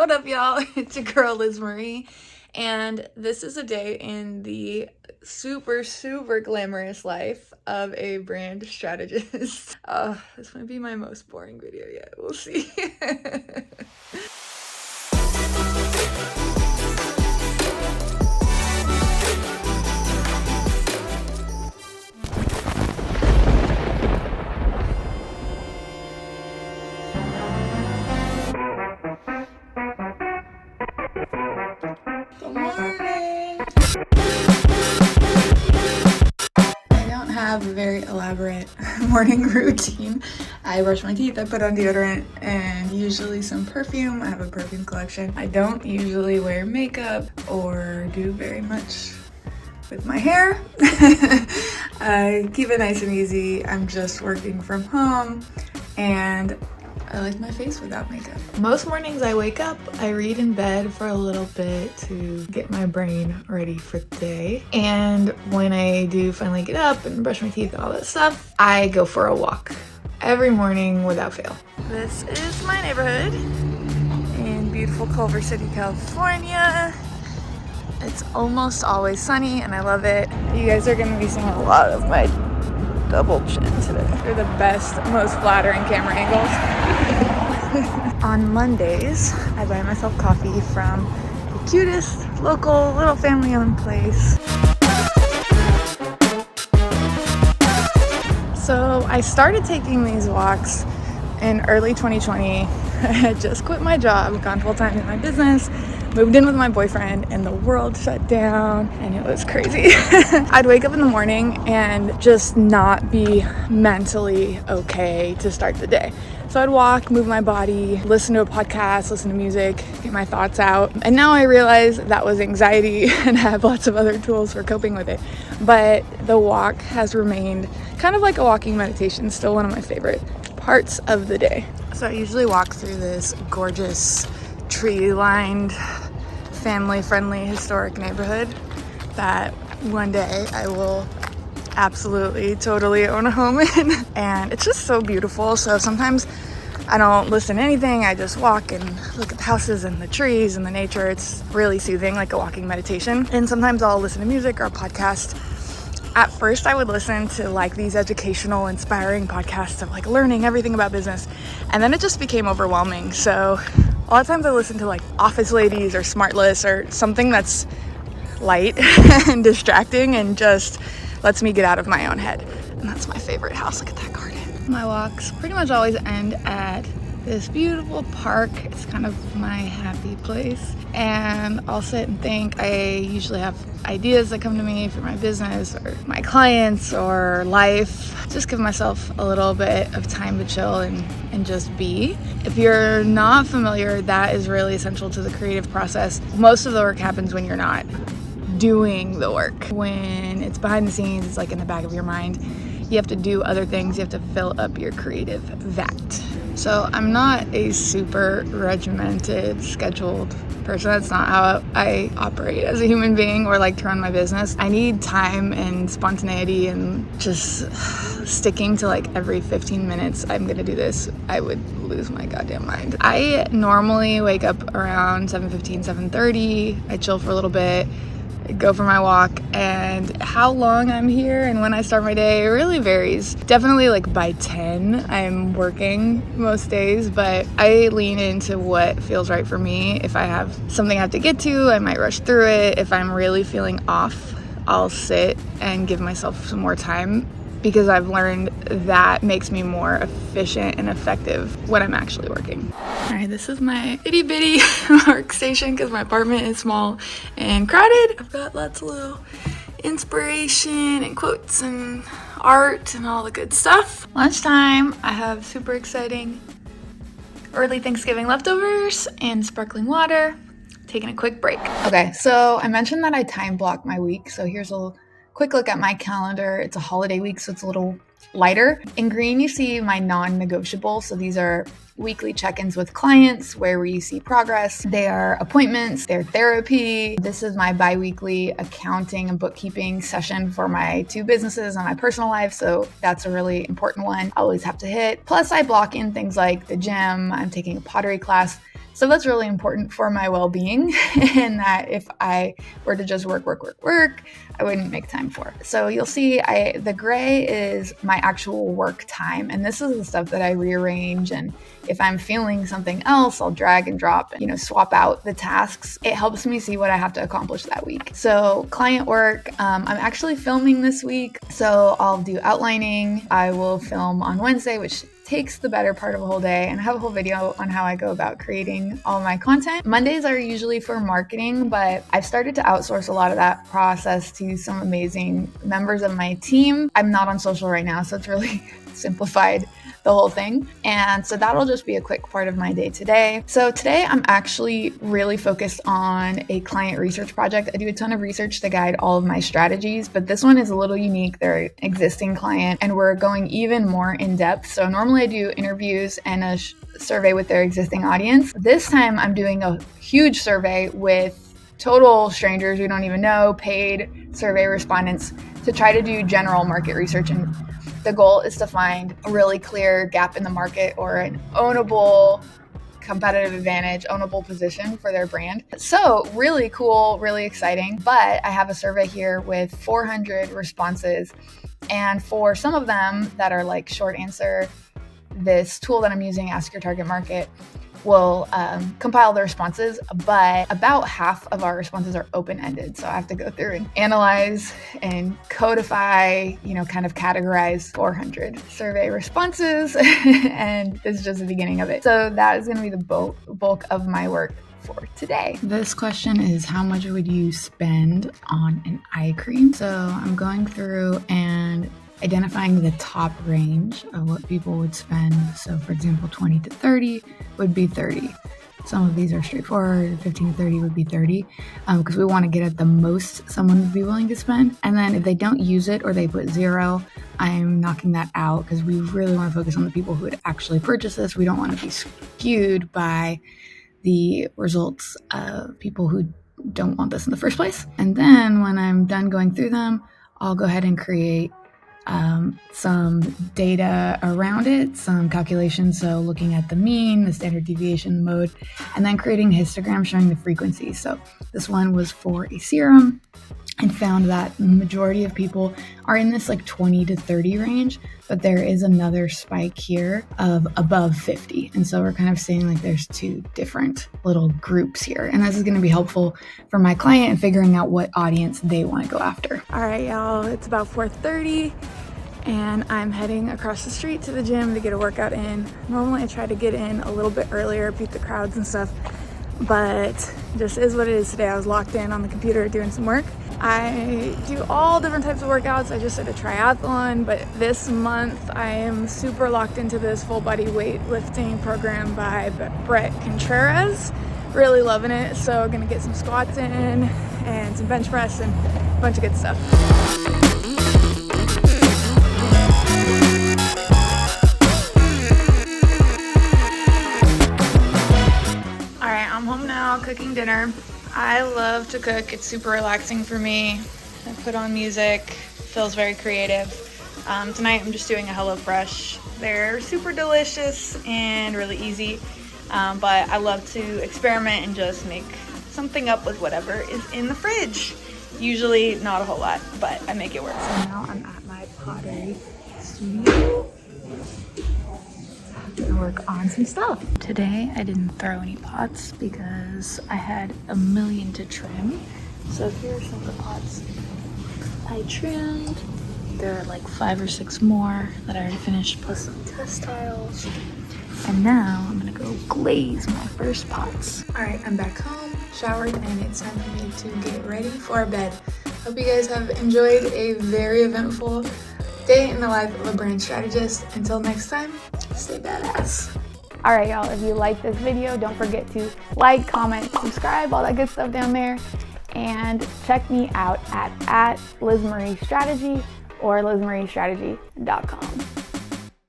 What up, y'all? It's your girl, Liz Marie, and this is a day in the super, super glamorous life of a brand strategist. This might be my most boring video yet. We'll see. Good morning. I don't have a very elaborate morning routine. I brush my teeth, I put on deodorant, and usually some perfume. I have a perfume collection. I don't usually wear makeup or do very much with my hair. I keep it nice and easy. I'm just working from home, and I like my face without makeup. Most mornings I wake up, I read in bed for a little bit to get my brain ready for the day. And when I do finally get up and brush my teeth and all that stuff, I go for a walk every morning without fail. This is my neighborhood in beautiful Culver City, California. It's almost always sunny and I love it. You guys are gonna be seeing a lot of my double chin today. They're the best, most flattering camera angles. On Mondays, I buy myself coffee from the cutest local little family-owned place. So I started taking these walks in early 2020. I had just quit my job, gone full-time in my business, moved in with my boyfriend, and the world shut down, and it was crazy. I'd wake up in the morning and just not be mentally okay to start the day. So I'd walk, move my body, listen to a podcast, listen to music, get my thoughts out. And now I realize that was anxiety and I have lots of other tools for coping with it. But the walk has remained kind of like a walking meditation, still one of my favorite parts of the day. So I usually walk through this gorgeous tree-lined, family-friendly, historic neighborhood that one day I will absolutely, totally own a home in. And it's just so beautiful. So sometimes I don't listen to anything. I just walk and look at the houses and the trees and the nature. It's really soothing, like a walking meditation. And sometimes I'll listen to music or a podcast. At first, I would listen to like these educational, inspiring podcasts of like learning everything about business. And then it just became overwhelming. So a lot of times I listen to like Office Ladies or Smartless or something that's light and distracting and just lets me get out of my own head. And that's my favorite house. Look at that garden. My walks pretty much always end at this beautiful park. It's kind of my happy place. And I'll sit and think. I usually have ideas that come to me for my business or my clients or life. Just give myself a little bit of time to chill and just be. If you're not familiar, that is really essential to the creative process. Most of the work happens when you're not doing the work. When it's behind the scenes, it's like in the back of your mind. You have to do other things. You have to fill up your creative vat. So I'm not a super regimented, scheduled person. That's not how I operate as a human being or like to run my business. I need time and spontaneity and just sticking to like every 15 minutes I'm gonna do this. I would lose my goddamn mind. I normally wake up around 7:15, 7:30. I chill for a little bit, go for my walk, and how long I'm here and when I start my day really varies. Definitely like by 10 I'm working most days, but I lean into what feels right for me. If I have something I have to get to, I might rush through it. If I'm really feeling off, I'll sit and give myself some more time, because I've learned that makes me more efficient and effective when I'm actually working. All right, this is my itty bitty workstation because my apartment is small and crowded. I've got lots of little inspiration and quotes and art and all the good stuff. Lunchtime, I have super exciting early Thanksgiving leftovers and sparkling water. Taking a quick break. Okay, so I mentioned that I time block my week, so here's a quick look at my calendar. It's a holiday week, so it's a little lighter. In green, you see my non-negotiables. So these are weekly check-ins with clients where we see progress. They are appointments, they're therapy. This is my bi-weekly accounting and bookkeeping session for my two businesses and my personal life. So that's a really important one. I always have to hit. Plus I block in things like the gym. I'm taking a pottery class So that's really important for my well-being, and that if I were to just work, I wouldn't make time for it. So you'll see the gray is my actual work time, and this is the stuff that I rearrange, and if I'm feeling something else, I'll drag and drop and, swap out the tasks. It helps me see what I have to accomplish that week. So client work, I'm actually filming this week, so I'll do outlining. I will film on Wednesday, which takes the better part of a whole day, and I have a whole video on how I go about creating all my content. Mondays are usually for marketing, but I've started to outsource a lot of that process to some amazing members of my team. I'm not on social right now, so it's really simplified the whole thing. And so that'll just be a quick part of my day today. So today I'm actually really focused on a client research project. I do a ton of research to guide all of my strategies, but this one is a little unique. They're an existing client and we're going even more in depth. So normally I do interviews and a survey with their existing audience. This time I'm doing a huge survey with total strangers we don't even know, paid survey respondents, to try to do general market research. And the goal is to find a really clear gap in the market or an ownable competitive advantage, ownable position for their brand. So really cool, really exciting. But I have a survey here with 400 responses. And for some of them that are like short answer, this tool that I'm using, Ask Your Target Market, will compile the responses, but about half of our responses are open-ended. So I have to go through and analyze and codify, kind of categorize 400 survey responses. And this is just the beginning of it. So that is going to be the bulk of my work for today. This question is, how much would you spend on an eye cream? So I'm going through and identifying the top range of what people would spend. So for example, 20 to 30 would be 30. Some of these are straightforward. 15 to 30 would be 30, because we want to get at the most someone would be willing to spend. And then if they don't use it or they put 0, I'm knocking that out, because we really want to focus on the people who would actually purchase this. We don't want to be skewed by the results of people who don't want this in the first place. And then when I'm done going through them, I'll go ahead and create some data around it, some calculations. So looking at the mean, the standard deviation mode, and then creating a histogram showing the frequency. So this one was for a serum, and found that the majority of people are in this like 20 to 30 range, but there is another spike here of above 50. And so we're kind of seeing like there's two different little groups here. And this is going to be helpful for my client in figuring out what audience they want to go after. All right, y'all, it's about 4:30 and I'm heading across the street to the gym to get a workout in. Normally I try to get in a little bit earlier, beat the crowds and stuff, but just is what it is today. I was locked in on the computer doing some work. I do all different types of workouts. I just did a triathlon, but this month I am super locked into this full body weightlifting program by Brett Contreras. Really loving it. So gonna get some squats in and some bench press and a bunch of good stuff. I'm home now cooking dinner. I love to cook. It's super relaxing for me. I put on music, feels very creative. Tonight I'm just doing a HelloFresh. They're super delicious and really easy, but I love to experiment and just make something up with whatever is in the fridge. Usually not a whole lot, but I make it work. So now I'm at my pottery studio. To work on some stuff. Today I didn't throw any pots because I had a million to trim. So here are some of the pots I trimmed. There are like 5 or 6 more that I already finished, plus some test tiles. And now I'm gonna go glaze my first pots. All right, I'm back home, showered, and it's time for me to get ready for bed. Hope you guys have enjoyed a very eventful day in the life of a brand strategist. Until next time, stay badass. All right, y'all, if you like this video, don't forget to like, comment, subscribe, all that good stuff down there. And check me out at LizMarieStrategy or LizMarieStrategy.com.